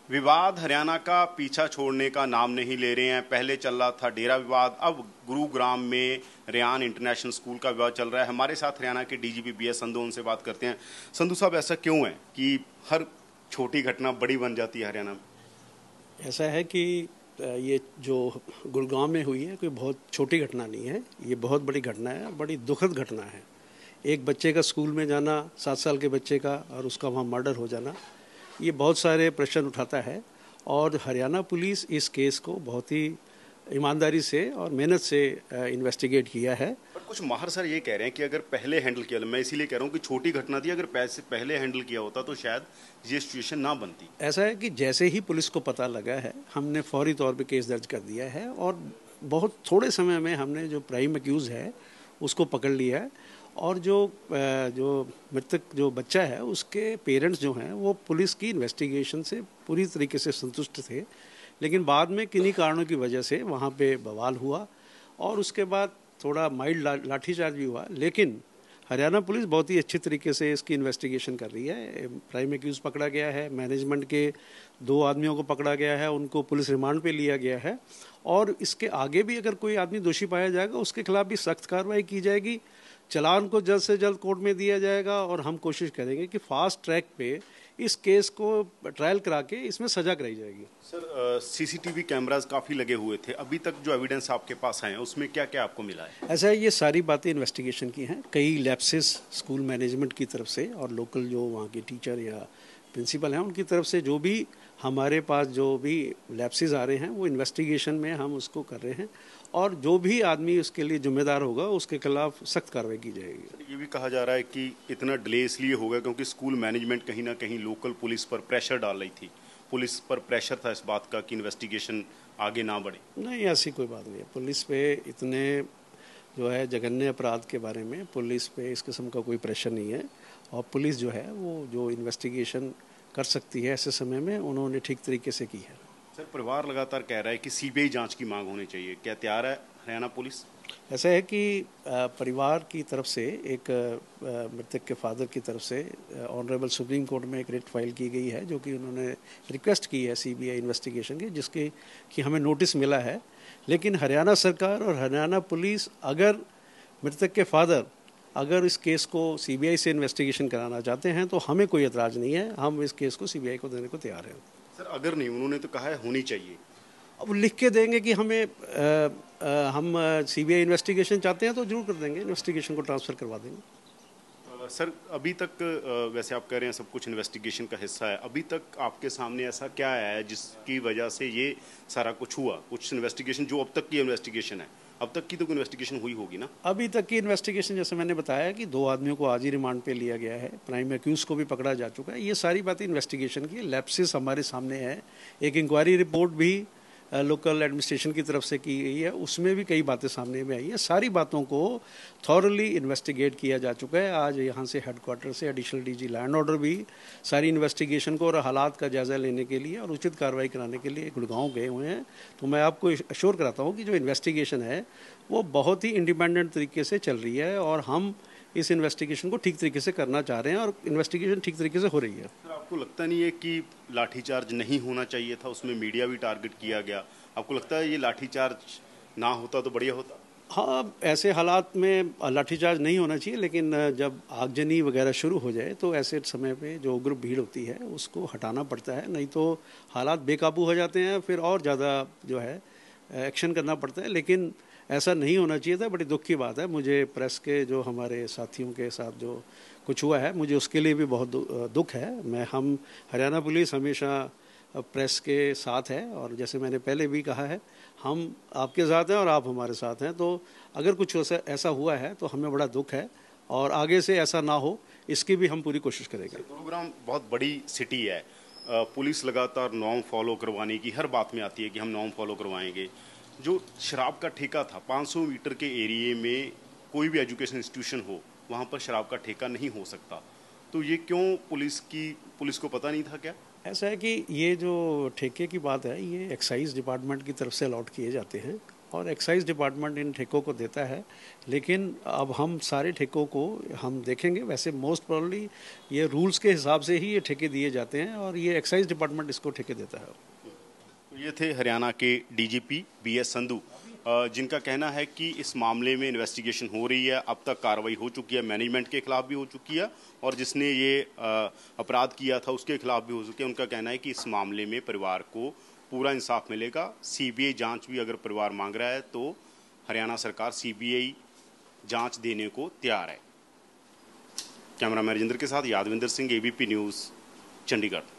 विवाद हरियाणा का पीछा छोड़ने का नाम नहीं ले रहे हैं। पहले चल रहा था डेरा विवाद, अब गुरुग्राम में रेयान इंटरनेशनल स्कूल का विवाद चल रहा है। हमारे साथ हरियाणा के डीजीपी बीएस संधू, उनसे बात करते हैं। संधू साहब, ऐसा क्यों है कि हर छोटी घटना बड़ी बन जाती है हरियाणा में? ऐसा है कि ये जो गुड़गांव में हुई है कोई बहुत छोटी घटना नहीं है, ये बहुत बड़ी घटना है और बड़ी दुखद घटना है। एक बच्चे का स्कूल में जाना, 7 साल के बच्चे का, और उसका वहाँ मर्डर हो जाना, ये बहुत सारे प्रश्न उठाता है। और हरियाणा पुलिस इस केस को बहुत ही ईमानदारी से और मेहनत से इन्वेस्टिगेट किया है। पर कुछ माहर सर ये कह रहे हैं कि अगर पहले हैंडल किया, मैं इसीलिए कह रहा हूँ कि छोटी घटना थी, अगर पहले हैंडल किया होता तो शायद ये सिचुएशन ना बनती। ऐसा है कि जैसे ही पुलिस को पता लगा है, हमने फौरी तौर पे केस दर्ज कर दिया है और बहुत थोड़े समय में हमने जो प्राइम एक्यूज़ है उसको पकड़ लिया है। और जो मृतक जो बच्चा है उसके पेरेंट्स जो हैं वो पुलिस की इन्वेस्टिगेशन से पूरी तरीके से संतुष्ट थे, लेकिन बाद में किन्हीं कारणों की वजह से वहाँ पे बवाल हुआ और उसके बाद थोड़ा माइल्ड लाठीचार्ज भी हुआ। लेकिन हरियाणा पुलिस बहुत ही अच्छी तरीके से इसकी इन्वेस्टिगेशन कर रही है। प्राइम एक्यूज पकड़ा गया है, मैनेजमेंट के 2 आदमियों को पकड़ा गया है, उनको पुलिस रिमांड पे लिया गया है और इसके आगे भी अगर कोई आदमी दोषी पाया जाएगा उसके खिलाफ भी सख्त कार्रवाई की जाएगी। चालान को जल्द से जल्द कोर्ट में दिया जाएगा और हम कोशिश करेंगे कि फास्ट ट्रैक पे इस केस को ट्रायल करा के इसमें सजा कराई जाएगी। सर, सीसीटीवी कैमरास काफ़ी लगे हुए थे, अभी तक जो एविडेंस आपके पास आए हैं उसमें क्या क्या आपको मिला है? ऐसा है, ये सारी बातें इन्वेस्टिगेशन की हैं। कई लैप्सेस स्कूल मैनेजमेंट की तरफ से और लोकल जो वहाँ के टीचर या प्रिंसिपल हैं उनकी तरफ से जो भी हमारे पास जो भी लैप्सेस आ रहे हैं वो इन्वेस्टिगेशन में हम उसको कर रहे हैं और जो भी आदमी उसके लिए जिम्मेदार होगा उसके खिलाफ सख्त कार्रवाई की जाएगी। ये भी कहा जा रहा है कि इतना डिले इसलिए होगा क्योंकि स्कूल मैनेजमेंट कहीं ना कहीं लोकल पुलिस पर प्रेशर डाल रही थी। पुलिस पर प्रेशर था इस बात का कि इन्वेस्टिगेशन आगे ना बढ़े। नहीं, ऐसी कोई बात नहीं है। पुलिस पे इतने जो है जघन्य अपराध के बारे में पुलिस पे इस किस्म का कोई प्रेशर नहीं है और पुलिस जो है वो जो इन्वेस्टिगेशन कर सकती है ऐसे समय में उन्होंने ठीक तरीके से की है। सर, परिवार लगातार कह रहा है कि सीबीआई जांच की मांग होनी चाहिए, क्या तैयार है हरियाणा पुलिस? ऐसा है कि परिवार की तरफ से एक मृतक के फादर की तरफ से ऑनरेबल सुप्रीम कोर्ट में एक रिट फाइल की गई है जो कि उन्होंने रिक्वेस्ट की है सीबीआई इन्वेस्टिगेशन की, जिसके कि हमें नोटिस मिला है। लेकिन हरियाणा सरकार और हरियाणा पुलिस अगर मृतक के फादर अगर इस केस को सीबीआई से इन्वेस्टिगेशन कराना चाहते हैं तो हमें कोई एतराज़ नहीं है, हम इस केस को सीबीआई को देने को तैयार हैं। सर, अगर नहीं, उन्होंने तो कहा है होनी चाहिए। अब लिख के देंगे कि हम सीबीआई इन्वेस्टिगेशन चाहते हैं तो जरूर कर देंगे, इन्वेस्टिगेशन को ट्रांसफ़र करवा देंगे। सर, अभी तक वैसे आप कह रहे हैं सब कुछ इन्वेस्टिगेशन का हिस्सा है, अभी तक आपके सामने ऐसा क्या आया है जिसकी वजह से ये सारा कुछ हुआ? कुछ इन्वेस्टिगेशन जो अब तक की इन्वेस्टिगेशन है, अब तक की तो इन्वेस्टिगेशन हुई होगी ना? अभी तक की इन्वेस्टिगेशन जैसे मैंने बताया कि 2 आदमियों को आज ही रिमांड पे लिया गया है, प्राइम एक्यूज को भी पकड़ा जा चुका है। ये सारी बातें इन्वेस्टिगेशन की, लैप्सेस हमारे सामने है। एक इंक्वायरी रिपोर्ट भी लोकल एडमिनिस्ट्रेशन की तरफ से की गई है, उसमें भी कई बातें सामने में आई हैं। सारी बातों को थॉरली इन्वेस्टिगेट किया जा चुका है। आज यहाँ से हेडक्वार्टर से एडिशनल डीजी लैंड ऑर्डर भी सारी इन्वेस्टिगेशन को और हालात का जायज़ा लेने के लिए और उचित कार्रवाई कराने के लिए गुड़गांव गए हुए हैं। तो मैं आपको अश्योर कराता हूँ कि जो इन्वेस्टिगेशन है वो बहुत ही इंडिपेंडेंट तरीके से चल रही है और हम इस इन्वेस्टिगेशन को ठीक तरीके से करना चाह रहे हैं और इन्वेस्टिगेशन ठीक तरीके से हो रही है। सर, आपको लगता नहीं है कि लाठीचार्ज नहीं होना चाहिए था? उसमें मीडिया भी टारगेट किया गया। आपको लगता है ये लाठीचार्ज ना होता तो बढ़िया होता? हाँ, ऐसे हालात में लाठीचार्ज नहीं होना चाहिए, लेकिन जब आगजनी वगैरह शुरू हो जाए तो ऐसे समय पे जो उग्र भीड़ होती है उसको हटाना पड़ता है, नहीं तो हालात बेकाबू हो जाते हैं, फिर और ज़्यादा जो है एक्शन करना पड़ता है। लेकिन ऐसा नहीं होना चाहिए था। बड़ी दुख की बात है, मुझे प्रेस के जो हमारे साथियों के साथ जो कुछ हुआ है मुझे उसके लिए भी बहुत दुख है। हम हरियाणा पुलिस हमेशा प्रेस के साथ है और जैसे मैंने पहले भी कहा है हम आपके साथ हैं और आप हमारे साथ हैं। तो अगर कुछ ऐसा हुआ है तो हमें बड़ा दुख है और आगे से ऐसा ना हो इसकी भी हम पूरी कोशिश करेंगे। गुरुग्राम बहुत बड़ी सिटी है, पुलिस लगातार नॉर्म फॉलो करवाने की हर बात में आती है कि हम नॉर्म फॉलो करवाएंगे। जो शराब का ठेका था 500 मीटर के एरिए में, कोई भी एजुकेशन इंस्टीट्यूशन हो वहाँ पर शराब का ठेका नहीं हो सकता, तो ये क्यों पुलिस को पता नहीं था क्या? ऐसा है कि ये जो ठेके की बात है ये एक्साइज डिपार्टमेंट की तरफ से अलॉट किए जाते हैं और एक्साइज डिपार्टमेंट इन ठेकों को देता है। लेकिन अब हम सारे ठेकों को हम देखेंगे, वैसे मोस्ट प्रोबेबली ये रूल्स के हिसाब से ही ये ठेके दिए जाते हैं और ये एक्साइज डिपार्टमेंट इसको ठेके देता है। तो ये थे हरियाणा के डीजीपी बीएस संधू, जिनका कहना है कि इस मामले में इन्वेस्टिगेशन हो रही है, अब तक कार्रवाई हो चुकी है, मैनेजमेंट के खिलाफ भी हो चुकी है और जिसने ये अपराध किया था उसके खिलाफ भी हो चुकी है। उनका कहना है कि इस मामले में परिवार को पूरा इंसाफ मिलेगा। सीबीआई जांच भी अगर परिवार मांग रहा है तो हरियाणा सरकार सीबीआई जांच देने को तैयार है। कैमरामैन राजेंद्र के साथ यादविंदर सिंह, एबीपी न्यूज़, चंडीगढ़।